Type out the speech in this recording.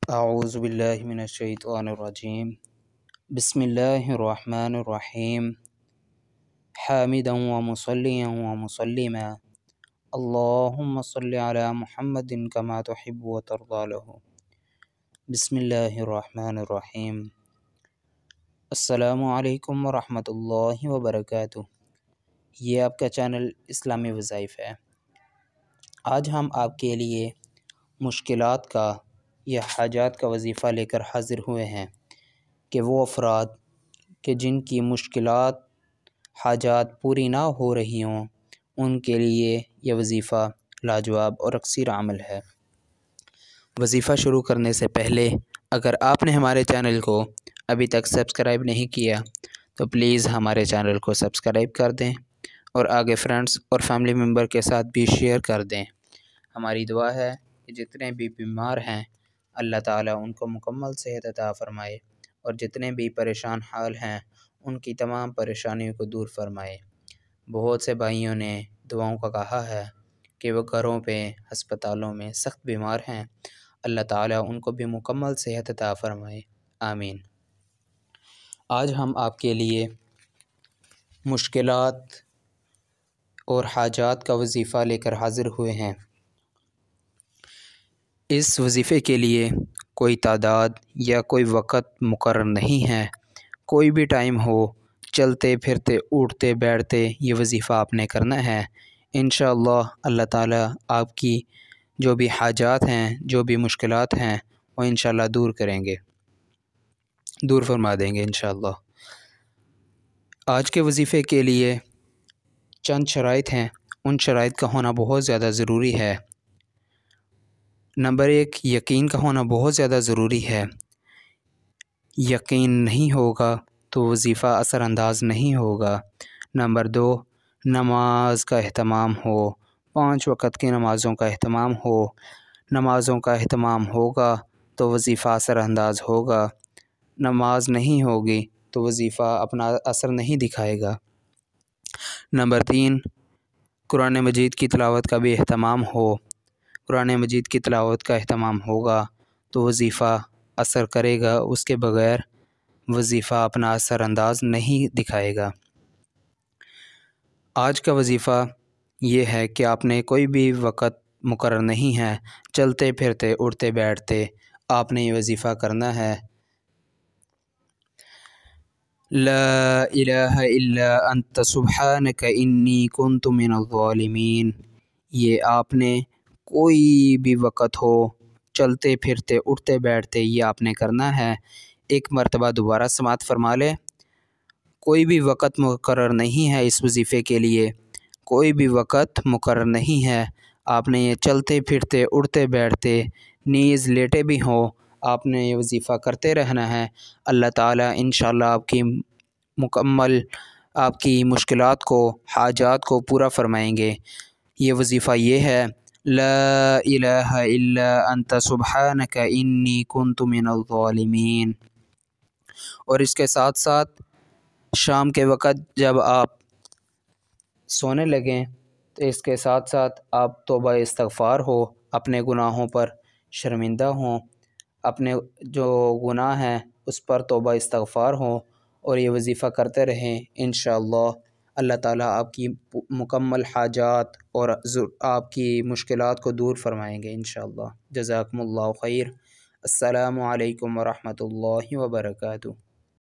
اعوذ باللہ من الشیطان الرجیم بسم اللہ الرحمن الرحیم حامدا ومصلیا ومسلما اللہم صلی علی محمد کما تحب وترضی له بسم اللہ الرحمن الرحیم السلام علیکم ورحمۃ اللہ وبرکاتہ۔ یہ آپ کا چینل اسلامی وظائف ہے۔ آج ہم آپ کے لیے مشکلات کا یا حاجات کا وظیفہ لے کر حاضر ہوئے ہیں کہ وہ افراد کہ جن کی مشکلات حاجات پوری نہ ہو رہی ہوں ان کے لیے یہ وظیفہ لاجواب اور اکثر عمل ہے۔ وظیفہ شروع کرنے سے پہلے اگر آپ نے ہمارے چینل کو ابھی تک سبسکرائب نہیں کیا تو پلیز ہمارے چینل کو سبسکرائب کر دیں اور آگے فرینڈس اور فیملی ممبر کے ساتھ بھی شیئر کر دیں۔ ہماری دعا ہے کہ جتنے بھی بیمار ہیں اللہ تعالیٰ ان کو مکمل صحت عطا فرمائے اور جتنے بھی پریشان حال ہیں ان کی تمام پریشانیوں کو دور فرمائے۔ بہت سے بھائیوں نے دعاؤں کا کہا ہے کہ وہ گھروں پہ ہسپتالوں میں سخت بیمار ہیں، اللہ تعالیٰ ان کو بھی مکمل صحت عطا فرمائے، آمین۔ آج ہم آپ کے لیے مشکلات اور حاجات کا وظیفہ لے کر حاضر ہوئے ہیں۔ اس وظیفے کے لیے کوئی تعداد یا کوئی وقت مقرر نہیں ہے، کوئی بھی ٹائم ہو، چلتے پھرتے اٹھتے بیٹھتے یہ وظیفہ آپ نے کرنا ہے۔ انشاءاللہ اللہ تعالیٰ آپ کی جو بھی حاجات ہیں، جو بھی مشکلات ہیں وہ انشاءاللہ دور فرما دیں گے انشاءاللہ۔ آج کے وظیفے کے لیے چند شرائط ہیں، ان شرائط کا ہونا بہت زیادہ ضروری ہے۔ نمبر 1، یقین کا ہونا بہت زیادہ ضروری ہے۔ یقین نہیں ہوگا تو وظیفہ اثر انداز نہیں ہوگا۔ نمبر 2، نماز کا اہتمام ہو، 5 وقت کی نمازوں کا اہتمام ہو۔ نمازوں کا اہتمام ہوگا تو وظیفہ اثر انداز ہوگا، نماز نہیں ہوگی تو وظیفہ اپنا اثر نہیں دکھائے گا۔ نمبر 3، قرآن مجید کی تلاوت کا بھی اہتمام ہو۔ قرآن مجید کی تلاوت کا اہتمام ہوگا تو وظیفہ اثر کرے گا، اس کے بغیر وظیفہ اپنا اثر انداز نہیں دکھائے گا۔ آج کا وظیفہ یہ ہے کہ آپ نے کوئی بھی وقت مقرر نہیں ہے، چلتے پھرتے اٹھتے بیٹھتے آپ نے یہ وظیفہ کرنا ہے۔ لا الہ الا انت سبحانک انی کنت من الظالمین۔ یہ آپ نے کوئی بھی وقت ہو، چلتے پھرتے اٹھتے بیٹھتے یہ آپ نے کرنا ہے۔ ایک مرتبہ دوبارہ سماعت فرما لیں۔ کوئی بھی وقت مقرر نہیں ہے اس وظیفے کے لیے، کوئی بھی وقت مقرر نہیں ہے، آپ نے یہ چلتے پھرتے اٹھتے بیٹھتے نیز لیٹے بھی ہوں آپ نے یہ وظیفہ کرتے رہنا ہے۔ اللہ تعالیٰ انشاءاللہ آپ کی مشکلات کو، حاجات کو پورا فرمائیں گے۔ یہ وظیفہ یہ ہے، لا الہ الا انت سبحانک انی کنت من الظالمین۔ اور اس کے ساتھ ساتھ شام کے وقت جب آپ سونے لگیں تو اس کے ساتھ ساتھ آپ توبہ استغفار ہو، اپنے گناہوں پر شرمندہ ہوں، اپنے جو گناہ ہیں اس پر توبہ استغفار ہوں اور یہ وظیفہ کرتے رہیں۔ انشاءاللہ اللہ تعالیٰ آپ کی مکمل حاجات اور آپ کی مشکلات کو دور فرمائیں گے انشاءاللہ۔ جزاکم اللہ خیر۔ السلام علیکم ورحمۃ اللہ وبرکاتہ۔